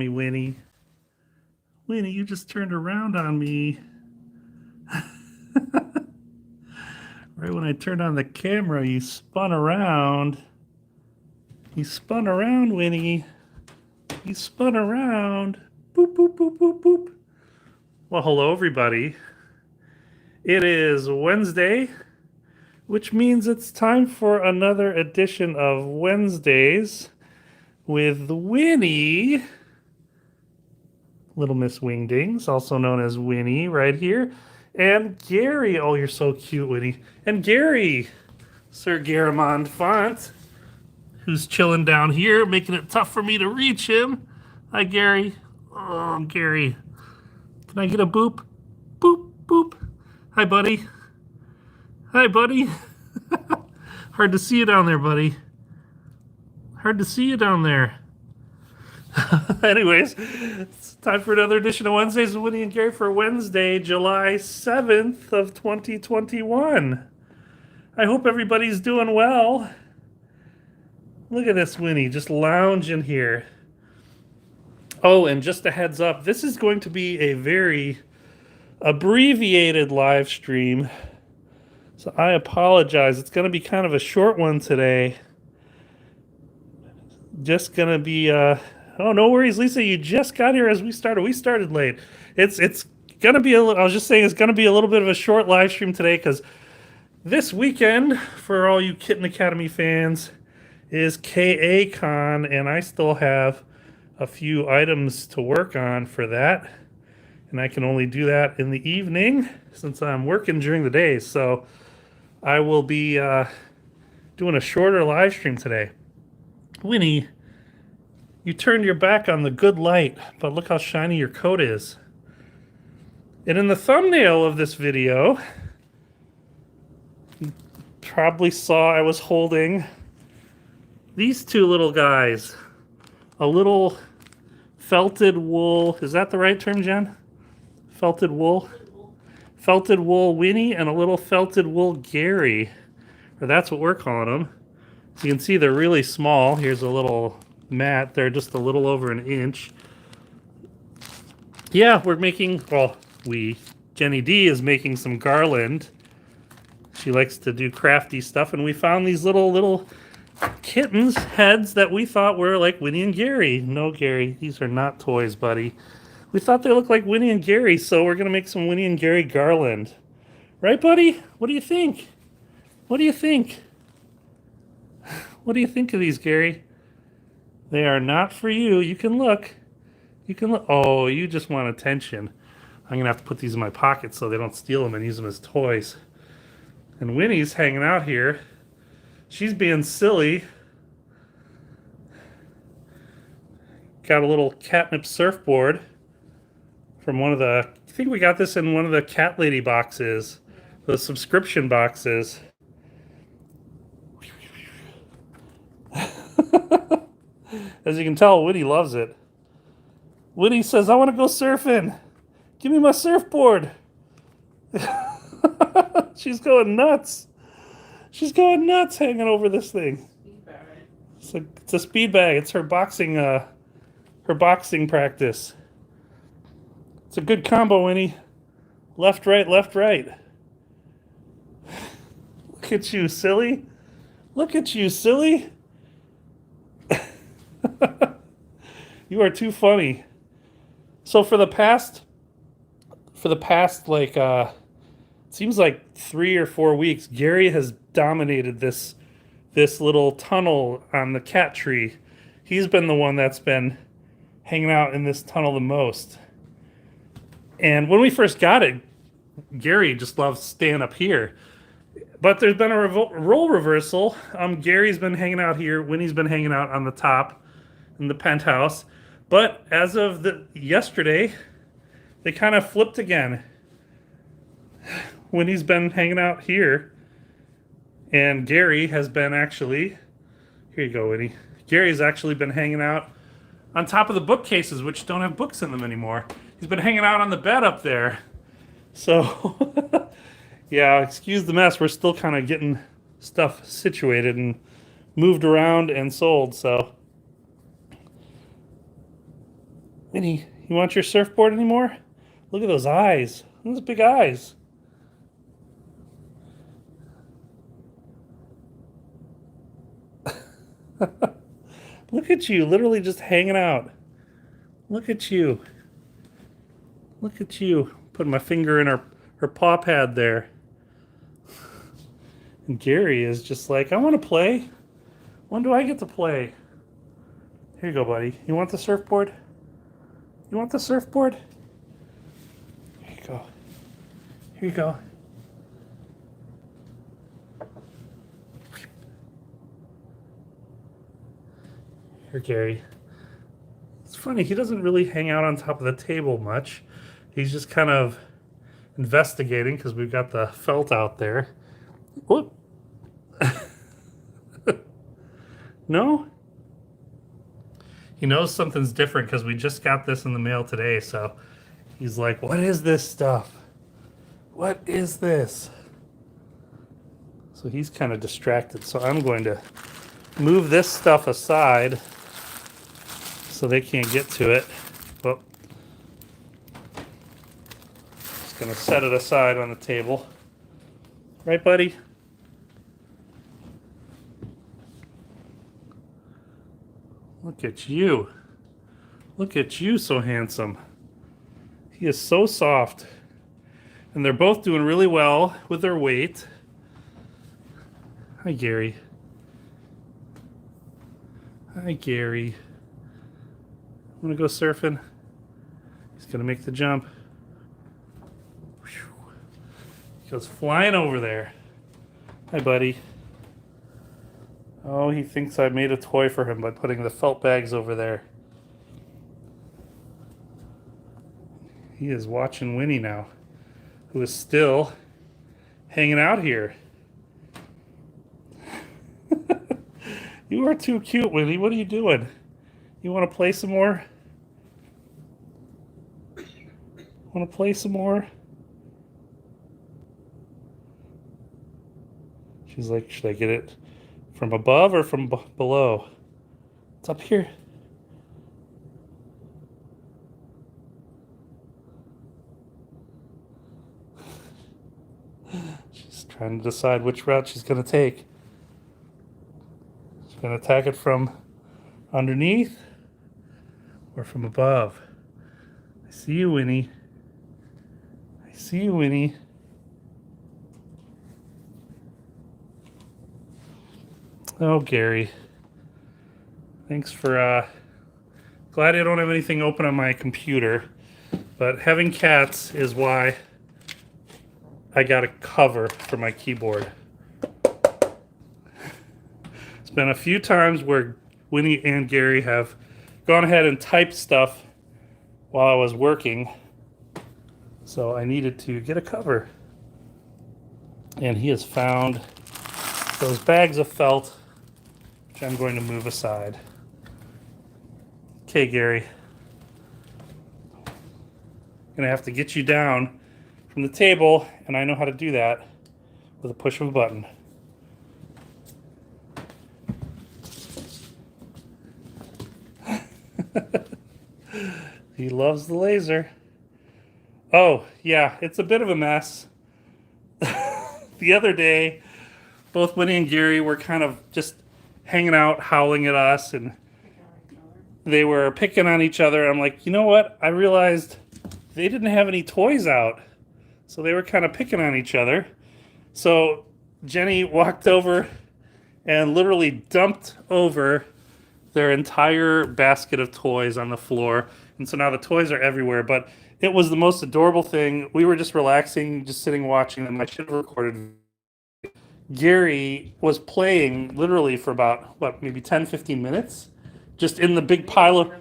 me, Winnie. Winnie, you just turned around on me. Right when I turned on the camera, you spun around. You spun around, Winnie. You spun around. Boop, boop, boop, boop, boop. Well, hello, everybody. It is Wednesday, which means it's time for another edition of Wednesdays with Winnie, Little Miss Wingdings, also known as Winnie, right here, and Gary. Oh, you're so cute, Winnie. And Gary, Sir Garamond Font, who's chilling down here, making it tough for me to reach him. Hi, Gary. Oh, Gary. Can I get a boop? Boop, boop. Hi, buddy. Hi, buddy. Hard to see you down there, buddy. Hard to see you down there. Anyways, it's time for another edition of Wednesdays with Winnie and Gary for Wednesday, July 7th of 2021. I hope everybody's doing well. Look at this Winnie, just lounging here. Oh, and just a heads up, this is going to be a very abbreviated live stream. So I apologize. It's going to be kind of a short one today. Just going to be... Oh, no worries, Lisa. You just got here as we started. We started late. It's going to be I was just saying it's going to be a little bit of a short live stream today because this weekend, for all you Kitten Academy fans, is KA-Con, and I still have a few items to work on for that. And I can only do that in the evening since I'm working during the day. So I will be doing a shorter live stream today. Winnie, you turned your back on the good light, but look how shiny your coat is. And in the thumbnail of this video, you probably saw I was holding these two little guys. A little felted wool, is that the right term, Jen? Felted wool? Felted wool Winnie and a little felted wool Gary. Or that's what we're calling them. You can see they're really small. Here's a little mat. They're just a little over an inch. Yeah, we're making, well, Jenny D is making some garland. She likes to do crafty stuff, and we found these little kittens' heads that we thought were like Winnie and Gary. No, Gary, these are not toys, buddy. We thought they looked like Winnie and Gary, so we're going to make some Winnie and Gary garland. Right, buddy? What do you think? What do you think? What do you think of these, Gary? They are not for you. You can look. You can look. Oh, you just want attention. I'm going to have to put these in my pocket so they don't steal them and use them as toys. And Winnie's hanging out here. She's being silly. Got a little catnip surfboard from one of the... I think we got this in one of the Cat Lady boxes. The subscription boxes. As you can tell, Winnie loves it. Winnie says, I want to go surfing. Give me my surfboard. She's going nuts. She's going nuts hanging over this thing. It's a speed bag. It's her boxing practice. It's a good combo, Winnie. Left, right, left, right. Look at you, silly. Look at you, silly. You are too funny. So for the past like it seems like 3 or 4 weeks, Gary has dominated this little tunnel on the cat tree. He's been the one that's been hanging out in this tunnel the most. And when we first got it, Gary just loves staying up here. But there's been a role reversal. Gary's been hanging out here. Winnie's been hanging out on the top in the penthouse. But as of yesterday, they kind of flipped again. Winnie's been hanging out here. And Gary has been actually... Here you go, Winnie. Gary's actually been hanging out on top of the bookcases, which don't have books in them anymore. He's been hanging out on the bed up there. So... Yeah, excuse the mess. We're still kind of getting stuff situated and moved around and sold, so. Winnie, you want your surfboard anymore? Look at those eyes. Those big eyes. Look at you, literally just hanging out. Look at you. Look at you. Putting my finger in her paw pad there. And Gary is just like, I want to play. When do I get to play? Here you go, buddy. You want the surfboard? You want the surfboard? Here you go. Here you go. Here, Gary. It's funny, he doesn't really hang out on top of the table much. He's just kind of investigating because we've got the felt out there. Whoop. No? He knows something's different because we just got this in the mail today, so he's like, what is this stuff? What is this? So he's kind of distracted, so I'm going to move this stuff aside so they can't get to it. Well, just going to set it aside on the table. Right, buddy? Look at you. Look at you, so handsome. He is so soft. And they're both doing really well with their weight. Hi, Gary. Hi, Gary. Want to go surfing? He's going to make the jump. He goes flying over there. Hi, buddy. Oh, he thinks I made a toy for him by putting the felt bags over there. He is watching Winnie now, who is still hanging out here. You are too cute, Winnie. What are you doing? You want to play some more? Want to play some more? She's like, should I get it from above or from below? It's up here. She's trying to decide which route she's going to take. She's going to attack it from underneath or from above. I see you, Winnie. I see you, Winnie. Oh, Gary. Thanks for, glad I don't have anything open on my computer, but having cats is why I got a cover for my keyboard. It's been a few times where Winnie and Gary have gone ahead and typed stuff while I was working, so I needed to get a cover. And he has found those bags of felt, which I'm going to move aside. Okay, Gary. I'm gonna have to get you down from the table, and I know how to do that with a push of a button. He loves the laser. Oh, yeah, it's a bit of a mess. The other day, both Winnie and Gary were kind of just hanging out, howling at us, and they were picking on each other. I'm like, you know what? I realized they didn't have any toys out. So they were kind of picking on each other. So Jenny walked over and literally dumped over their entire basket of toys on the floor. And so now the toys are everywhere. But it was the most adorable thing. We were just relaxing, just sitting watching them. I should have recorded. Gary was playing literally for about, maybe 10, 15 minutes? Just in the big pile of...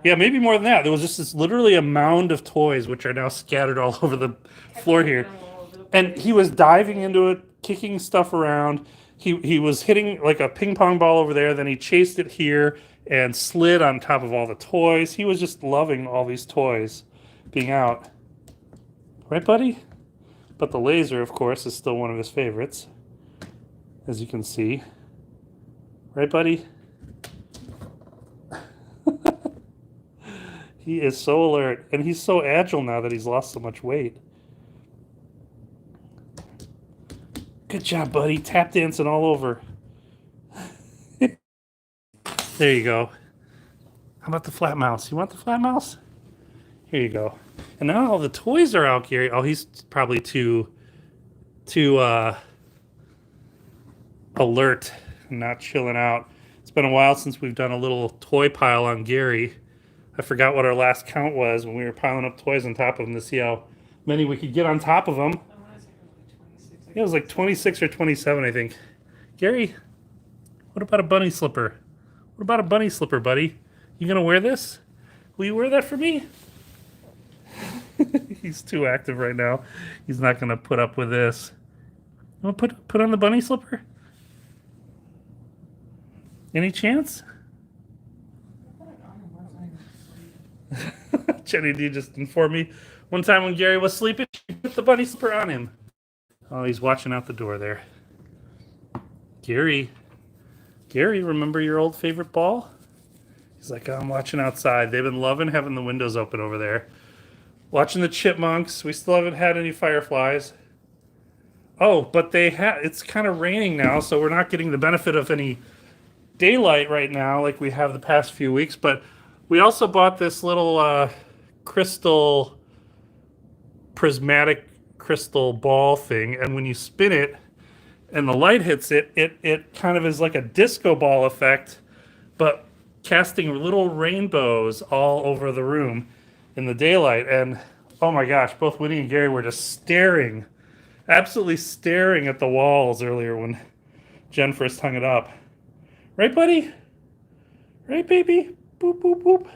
Yeah, maybe more than that. There was just this literally a mound of toys, which are now scattered all over the floor here. And he was diving into it, kicking stuff around. He was hitting like a ping pong ball over there. Then he chased it here and slid on top of all the toys. He was just loving all these toys being out. Right, buddy? But the laser, of course, is still one of his favorites, as you can see. Right, buddy? He is so alert, and he's so agile now that he's lost so much weight. Good job, buddy. Tap dancing all over. There you go. How about the flat mouse? You want the flat mouse? Here you go. And now all the toys are out, Gary. Oh, he's probably too alert and not chilling out. It's been a while since we've done a little toy pile on Gary. I forgot what our last count was when we were piling up toys on top of him to see how many we could get on top of him. Yeah, it was like 26 or 27, I think. Gary, what about a bunny slipper? What about a bunny slipper, buddy? You gonna wear this? Will you wear that for me? He's too active right now. He's not gonna put up with this. You want to put on the bunny slipper? Any chance? Jenny D just informed me one time when Gary was sleeping, she put the bunny slipper on him. Oh, he's watching out the door there. Gary, remember your old favorite ball? He's like, oh, I'm watching outside. They've been loving having the windows open over there. Watching the chipmunks. We still haven't had any fireflies. Oh, but it's kind of raining now, so we're not getting the benefit of any daylight right now like we have the past few weeks. But we also bought this little prismatic crystal ball thing, and when you spin it and the light hits it, it kind of is like a disco ball effect, but casting little rainbows all over the room in the daylight. And oh my gosh, both Winnie and Gary were just absolutely staring at the walls earlier when Jen first hung it up. Right, buddy? Right, baby? Boop, boop, boop.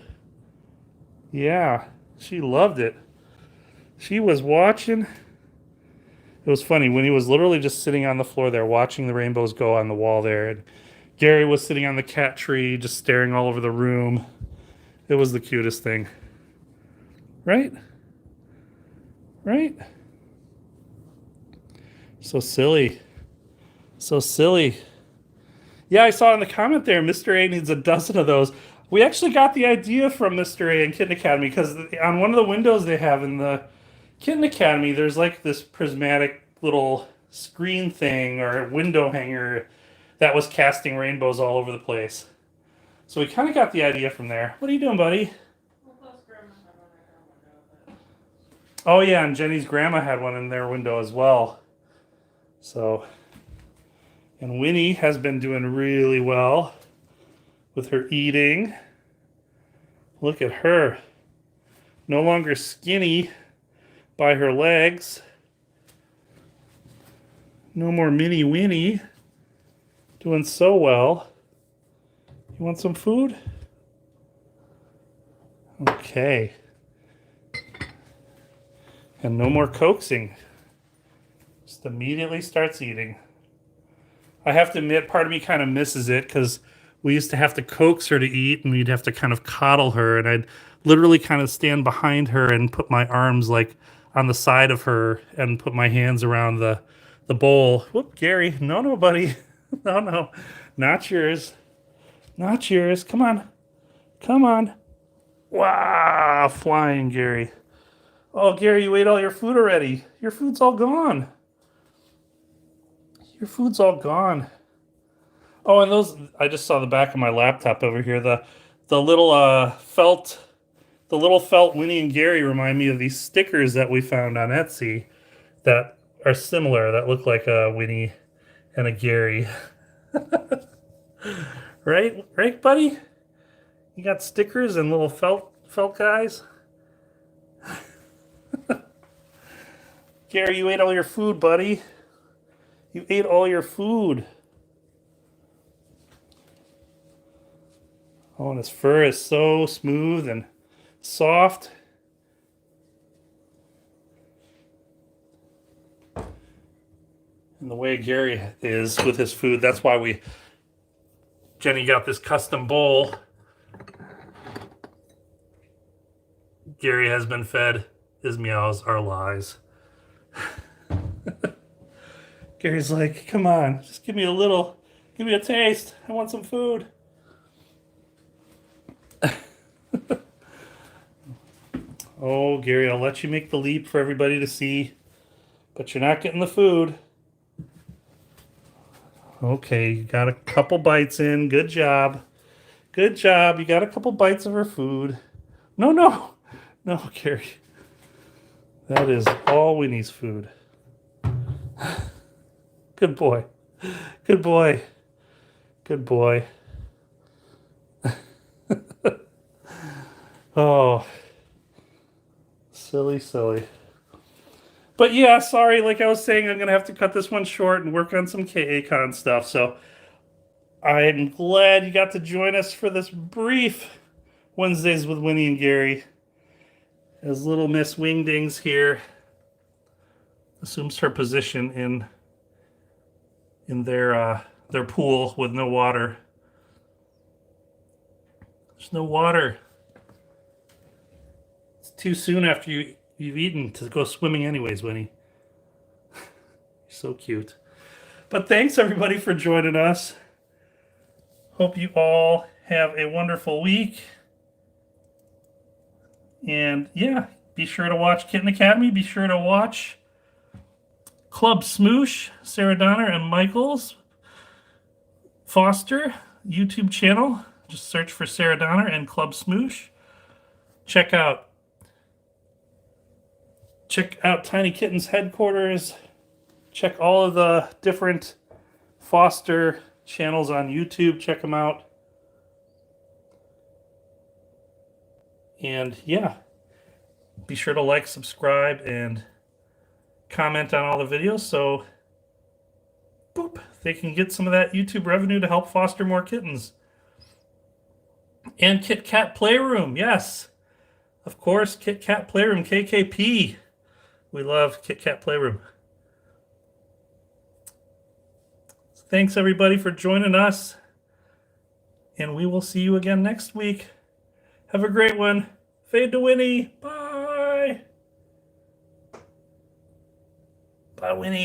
Yeah, she loved it. She was watching. It was funny. Winnie was literally just sitting on the floor there watching the rainbows go on the wall there. And Gary was sitting on the cat tree just staring all over the room. It was the cutest thing. Right? Right? So silly. So silly. Yeah, I saw in the comment there, Mr. A needs a dozen of those. We actually got the idea from Mr. A in Kitten Academy because on one of the windows they have in the Kitten Academy, there's like this prismatic little screen thing or window hanger that was casting rainbows all over the place. So we kind of got the idea from there. What are you doing, buddy? Oh, yeah, and Jenny's grandma had one in their window as well. So, and Winnie has been doing really well with her eating. Look at her. No longer skinny by her legs. No more mini Winnie. Doing so well. You want some food? Okay. And no more coaxing. Just immediately starts eating. I have to admit, part of me kind of misses it because we used to have to coax her to eat and we'd have to kind of coddle her, and I'd literally kind of stand behind her and put my arms like on the side of her and put my hands around the bowl. Whoop, Gary. No, buddy. No. Not yours. Not yours. Come on. Come on. Wow, flying, Gary. Oh, Gary, you ate all your food already. Your food's all gone. Your food's all gone. Oh, and those, I just saw the back of my laptop over here. The little felt Winnie and Gary remind me of these stickers that we found on Etsy that are similar, that look like a Winnie and a Gary. Right, buddy? You got stickers and little felt guys? Gary, you ate all your food, buddy. You ate all your food. Oh, and his fur is so smooth and soft. And the way Gary is with his food, that's why Jenny got this custom bowl. Gary has been fed. His meows are lies. Gary's like, come on, just give me a taste. I want some food. Oh, Gary, I'll let you make the leap for everybody to see, but you're not getting the food. Okay, you got a couple bites in. Good job. Good job. You got a couple bites of her food. No, no. No, Gary. That is all Winnie's food. Good boy. Good boy. Good boy. Oh, silly, silly. But yeah, sorry, like I was saying, I'm going to have to cut this one short and work on some KACon stuff. So I'm glad you got to join us for this brief Wednesdays with Winnie and Gary. As little Miss Wingdings here assumes her position in their pool with no water. There's no water. It's too soon after you've eaten to go swimming anyways, Winnie. You're so cute. But thanks everybody for joining us. Hope you all have a wonderful week. And yeah, be sure to watch Kitten Academy. Be sure to watch Club Smoosh, Sarah Donner and Michael's Foster YouTube channel. Just search for Sarah Donner and Club Smoosh. Check out Tiny Kitten's headquarters. Check all of the different Foster channels on YouTube. Check them out. And yeah, be sure to like, subscribe, and comment on all the videos so boop, they can get some of that YouTube revenue to help foster more kittens. And Kit Kat Playroom, yes. Of course, Kit Kat Playroom, KKP. We love Kit Kat Playroom. Thanks everybody for joining us. And we will see you again next week. Have a great one. Fade to Winnie. Bye. Bye, Winnie.